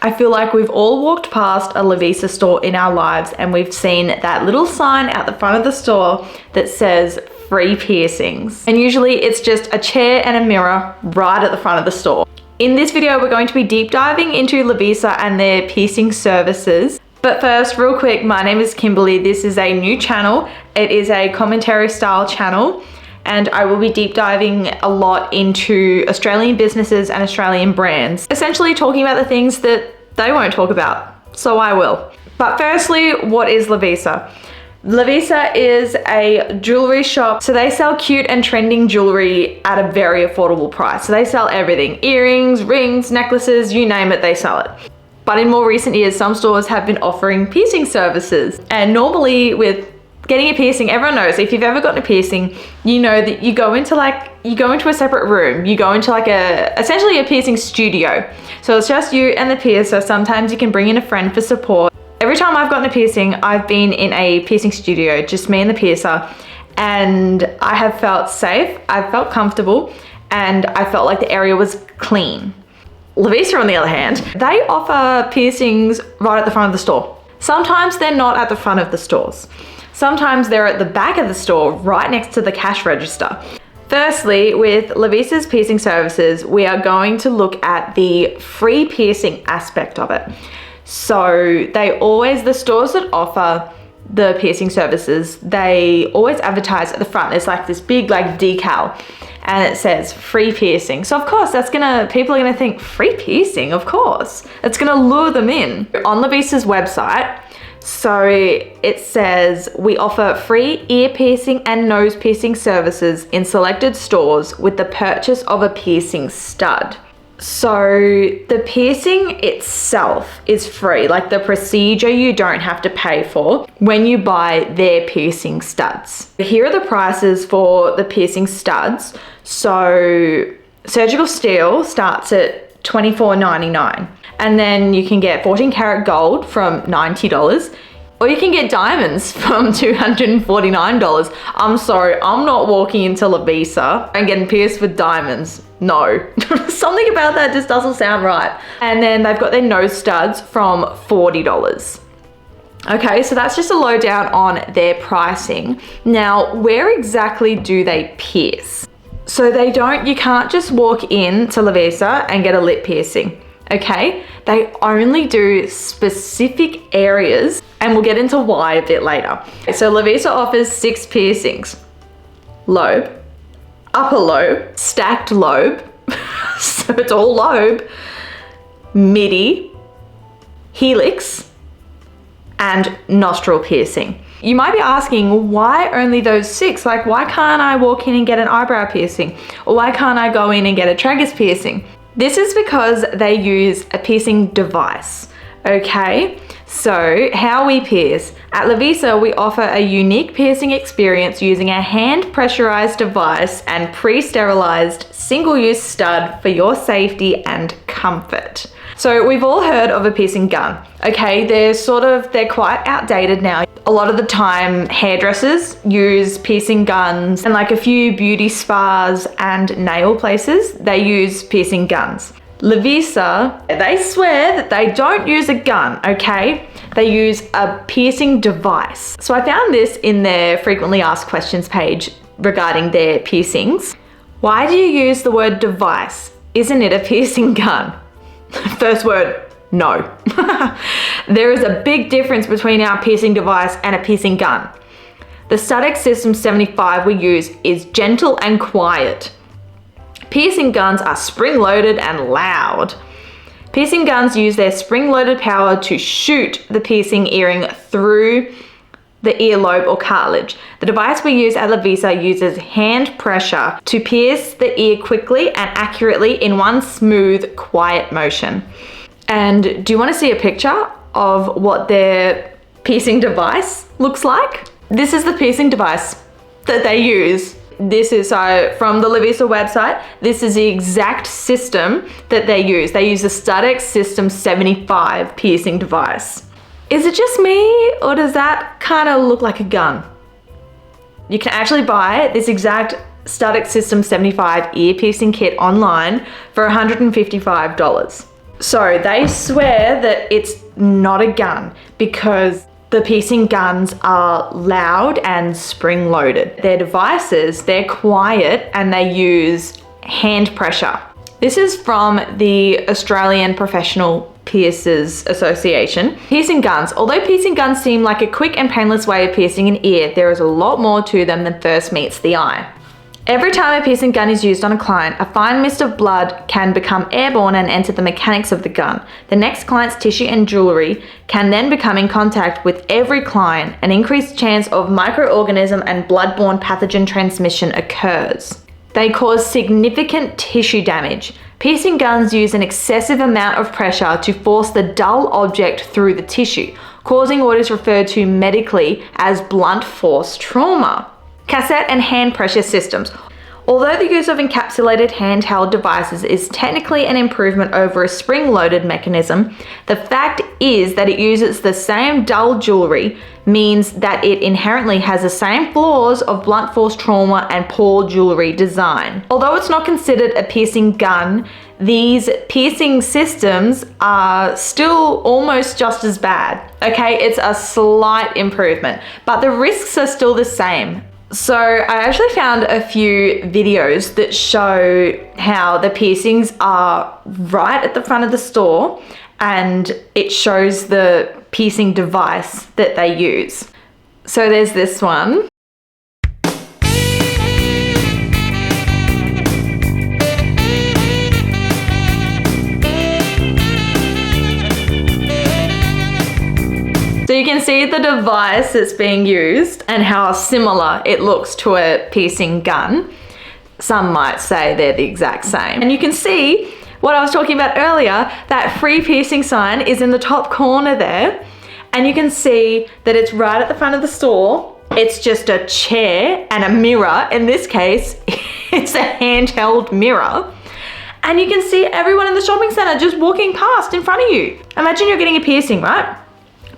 I feel like we've all walked past a Lovisa store in our lives and we've seen that little sign out the front of the store that says free piercings. And usually it's just a chair and a mirror right at the front of the store. In this video, we're going to be deep diving into Lovisa and their piercing services. But first, real quick, my name is Kimberly. This is a new channel. It is a commentary style channel, and I will be deep diving a lot into Australian businesses and Australian brands, essentially talking about the things that they won't talk about, so I will. But firstly, what is Lovisa? Lovisa is a jewelry shop. So they sell cute and trending jewelry at a very affordable price. So they sell everything, earrings, rings, necklaces, you name it, they sell it. But in more recent years, some stores have been offering piercing services. And normally with getting a piercing, everyone knows if you've ever gotten a piercing, you know that you go into a separate room. You go into essentially a piercing studio. So it's just you and the piercer. Sometimes you can bring in a friend for support. Every time I've gotten a piercing, I've been in a piercing studio, just me and the piercer, and I have felt safe, I've felt comfortable, and I felt like the area was clean. Lovisa, on the other hand, they offer piercings right at the front of the store. Sometimes they're not at the front of the stores. Sometimes they're at the back of the store, right next to the cash register. Firstly, with Lovisa's piercing services, we are going to look at the free piercing aspect of it. So the stores that offer the piercing services, they always advertise at the front. There's like this big decal and it says free piercing. So of course people are gonna think free piercing, of course. It's gonna lure them in. On Lovisa's website, so it says we offer free ear piercing and nose piercing services in selected stores with the purchase of a piercing stud. So the piercing itself is free, like the procedure you don't have to pay for when you buy their piercing studs. Here are the prices for the piercing studs. So surgical steel starts at $24.99, and then you can get 14 karat gold from $90, or you can get diamonds from $249. I'm sorry, I'm not walking into Lovisa and getting pierced with diamonds. No, something about that just doesn't sound right. And then they've got their nose studs from $40. Okay, so that's just a lowdown on their pricing. Now, where exactly do they pierce? So you can't just walk in to Lovisa and get a lip piercing. Okay, they only do specific areas, and we'll get into why a bit later. So Lovisa offers 6 piercings: lobe, upper lobe, stacked lobe, so it's all lobe, midi, helix, and nostril piercing. You might be asking, why only those 6? Like, why can't I walk in and get an eyebrow piercing? Or why can't I go in and get a tragus piercing? This is because they use a piercing device, okay? So how we pierce. At Lovisa, we offer a unique piercing experience using a hand pressurized device and pre-sterilized single-use stud for your safety and comfort. So we've all heard of a piercing gun, okay? They're quite outdated now. A lot of the time, hairdressers use piercing guns, and like a few beauty spas and nail places, they use piercing guns. Lovisa, they swear that they don't use a gun, okay? They use a piercing device. So I found this in their frequently asked questions page regarding their piercings. Why do you use the word device? Isn't it a piercing gun? First word, no. There is a big difference between our piercing device and a piercing gun. The Static System 75 we use is gentle and quiet. Piercing guns are spring-loaded and loud. Piercing guns use their spring-loaded power to shoot the piercing earring through the earlobe or cartilage. The device we use at Lovisa uses hand pressure to pierce the ear quickly and accurately in one smooth, quiet motion. And do you want to see a picture of what their piercing device looks like? This is the piercing device that they use. This is from the Lovisa website. This is the exact system that they use. They use the Static System 75 piercing device. Is it just me, or does that kind of look like a gun? You can actually buy this exact Static System 75 ear piercing kit online for $155. So they swear that it's not a gun because the piercing guns are loud and spring-loaded. Their devices, they're quiet and they use hand pressure. This is from the Australian Professional Piercers Association. Piercing guns. Although piercing guns seem like a quick and painless way of piercing an ear, there is a lot more to them than first meets the eye. Every time a piercing gun is used on a client, a fine mist of blood can become airborne and enter the mechanics of the gun. The next client's tissue and jewelry can then become in contact with every client. An increased chance of microorganism and bloodborne pathogen transmission occurs. They cause significant tissue damage. Piercing guns use an excessive amount of pressure to force the dull object through the tissue, causing what is referred to medically as blunt force trauma. Cassette and hand pressure systems. Although the use of encapsulated handheld devices is technically an improvement over a spring-loaded mechanism, the fact is that it uses the same dull jewelry means that it inherently has the same flaws of blunt force trauma and poor jewelry design. Although it's not considered a piercing gun, these piercing systems are still almost just as bad. Okay, it's a slight improvement, but the risks are still the same. So I actually found a few videos that show how the piercings are right at the front of the store and it shows the piercing device that they use. So there's this one. So you can see the device that's being used and how similar it looks to a piercing gun. Some might say they're the exact same. And you can see what I was talking about earlier, that free piercing sign is in the top corner there. And you can see that it's right at the front of the store. It's just a chair and a mirror. In this case, it's a handheld mirror. And you can see everyone in the shopping center just walking past in front of you. Imagine you're getting a piercing, right?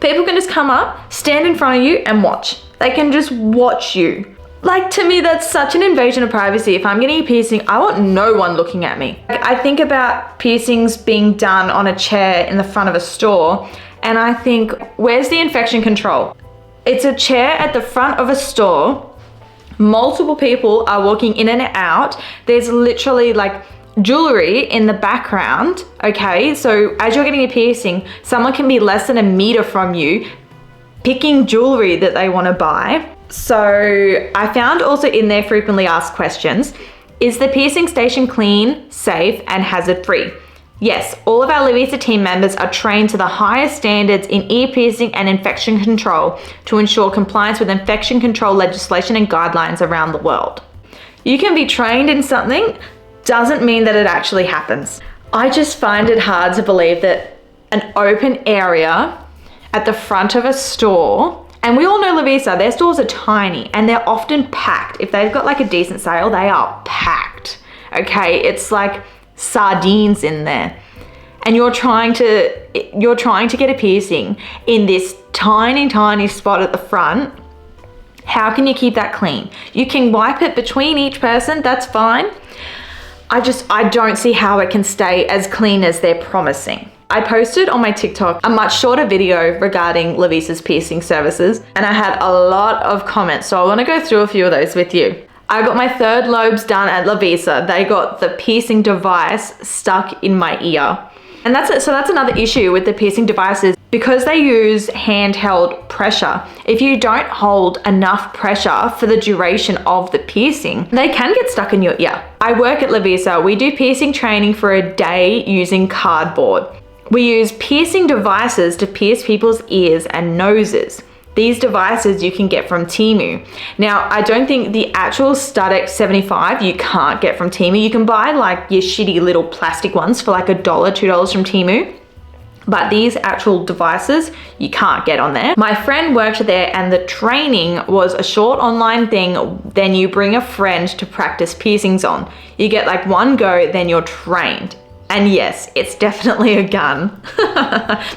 People can just come up, stand in front of you and watch. They can just watch you. Like, to me, that's such an invasion of privacy. If I'm getting a piercing, I want no one looking at me. I think about piercings being done on a chair in the front of a store, and I think, where's the infection control? It's a chair at the front of a store. Multiple people are walking in and out. There's literally like jewelry in the background, okay? So as you're getting a piercing, someone can be less than a meter from you picking jewelry that they want to buy. So I found also in their frequently asked questions, is the piercing station clean, safe, and hazard-free? Yes, all of our Lovisa team members are trained to the highest standards in ear piercing and infection control to ensure compliance with infection control legislation and guidelines around the world. You can be trained in something, doesn't mean that it actually happens. I just find it hard to believe that an open area at the front of a store, and we all know Lovisa, their stores are tiny and they're often packed. If they've got like a decent sale, they are packed, okay? It's like sardines in there. And you're trying to get a piercing in this tiny spot at the front. How can you keep that clean? You can wipe it between each person, that's fine. I don't see how it can stay as clean as they're promising. I posted on my TikTok a much shorter video regarding Lovisa's piercing services, and I had a lot of comments, so I want to go through a few of those with you. I got my third lobes done at Lovisa. They got the piercing device stuck in my ear. And that's it. So that's another issue with the piercing devices. Because they use handheld pressure, if you don't hold enough pressure for the duration of the piercing, they can get stuck in your ear. I work at Lovisa. We do piercing training for a day using cardboard. We use piercing devices to pierce people's ears and noses. These devices you can get from Temu. Now, I don't think the actual Studex 75 you can't get from Temu. You can buy like your shitty little plastic ones for like $1, $2 from Temu. But these actual devices, you can't get on there. My friend worked there and the training was a short online thing. Then you bring a friend to practice piercings on. You get like one go, then you're trained. And yes, it's definitely a gun.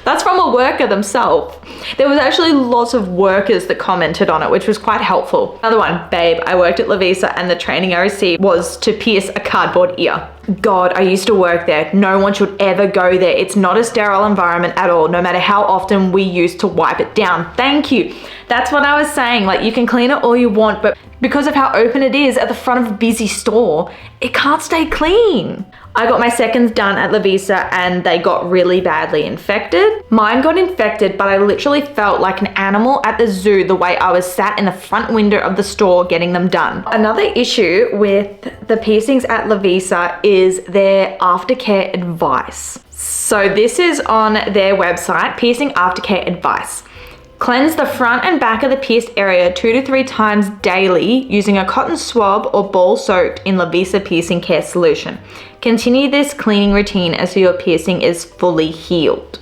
That's from a worker themselves. There was actually lots of workers that commented on it, which was quite helpful. Another one, babe, I worked at Lovisa and the training I received was to pierce a cardboard ear. God, I used to work there. No one should ever go there. It's not a sterile environment at all, no matter how often we used to wipe it down. Thank you. That's what I was saying. Like, you can clean it all you want, but because of how open it is at the front of a busy store, it can't stay clean. I got my seconds done at Lovisa and they got really badly infected. Mine got infected, but I literally felt like an animal at the zoo the way I was sat in the front window of the store getting them done. Another issue with the piercings at Lovisa is their aftercare advice. So this is on their website, piercing aftercare advice. Cleanse the front and back of the pierced area 2 to 3 times daily using a cotton swab or ball soaked in Lovisa piercing care solution. Continue this cleaning routine as your piercing is fully healed.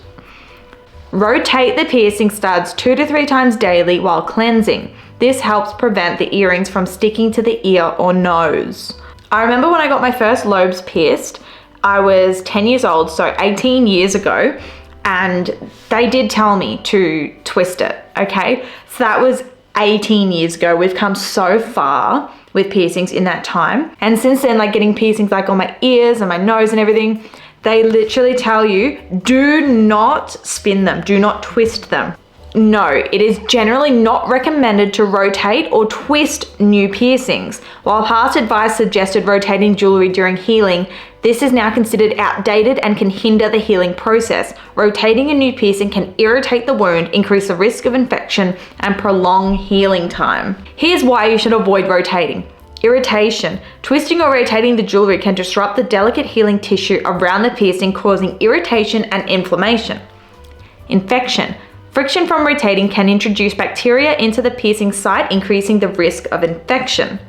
Rotate the piercing studs 2 to 3 times daily while cleansing. This helps prevent the earrings from sticking to the ear or nose. I remember when I got my first lobes pierced, I was 10 years old, so 18 years ago. And they did tell me to twist it, okay? So that was 18 years ago. We've come so far with piercings in that time. And since then, like getting piercings like on my ears and my nose and everything, they literally tell you, do not spin them, do not twist them. No, it is generally not recommended to rotate or twist new piercings. While past advice suggested rotating jewelry during healing, this is now considered outdated and can hinder the healing process. Rotating a new piercing can irritate the wound, increase the risk of infection, and prolong healing time. Here's why you should avoid rotating. Irritation. Twisting or rotating the jewelry can disrupt the delicate healing tissue around the piercing, causing irritation and inflammation. Infection. Friction from rotating can introduce bacteria into the piercing site, increasing the risk of infection.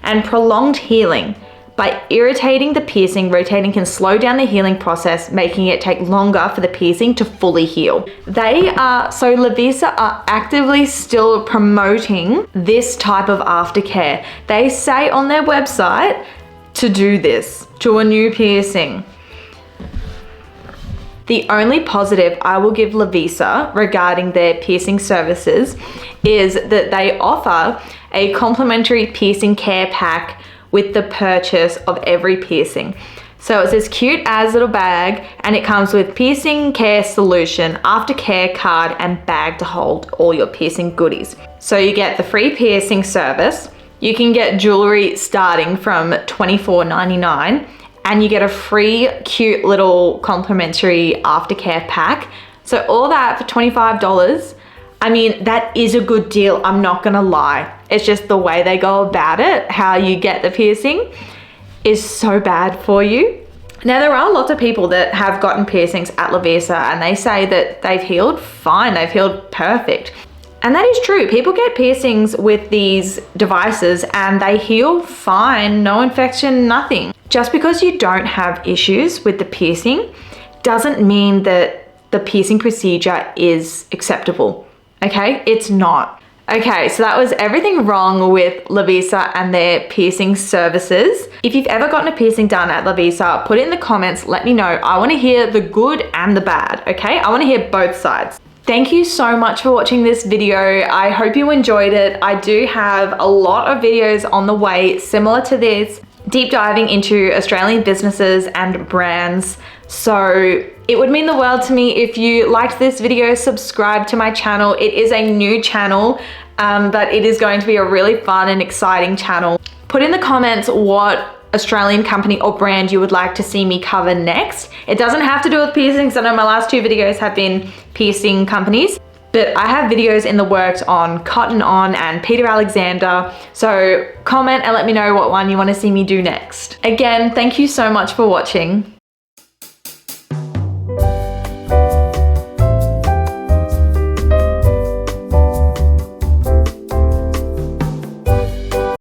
And prolonged healing. By irritating the piercing, rotating can slow down the healing process, making it take longer for the piercing to fully heal. So Lovisa are actively still promoting this type of aftercare. They say on their website to do this to a new piercing. The only positive I will give Lovisa regarding their piercing services is that they offer a complimentary piercing care pack with the purchase of every piercing. So it's this cute as little bag and it comes with piercing care solution, aftercare card and bag to hold all your piercing goodies. So you get the free piercing service, you can get jewelry starting from $24.99 and you get a free cute little complimentary aftercare pack. So all that for $25. I mean, that is a good deal, I'm not gonna lie. It's just the way they go about it, how you get the piercing is so bad for you. Now, there are lots of people that have gotten piercings at Lovisa and they say that they've healed fine, they've healed perfect. And that is true. People get piercings with these devices and they heal fine, no infection, nothing. Just because you don't have issues with the piercing doesn't mean that the piercing procedure is acceptable, okay? It's not. Okay, so that was everything wrong with Lovisa and their piercing services. If you've ever gotten a piercing done at Lovisa, put it in the comments, let me know. I wanna hear the good and the bad, okay? I wanna hear both sides. Thank you so much for watching this video. I hope you enjoyed it. I do have a lot of videos on the way similar to this, deep diving into Australian businesses and brands. So it would mean the world to me if you liked this video, subscribe to my channel. It is a new channel, but it is going to be a really fun and exciting channel. Put in the comments what Australian company or brand you would like to see me cover next. It doesn't have to do with piercings. I know my last 2 videos have been piercing companies, but I have videos in the works on Cotton On and Peter Alexander. So comment and let me know what one you want to see me do next. Again, thank you so much for watching.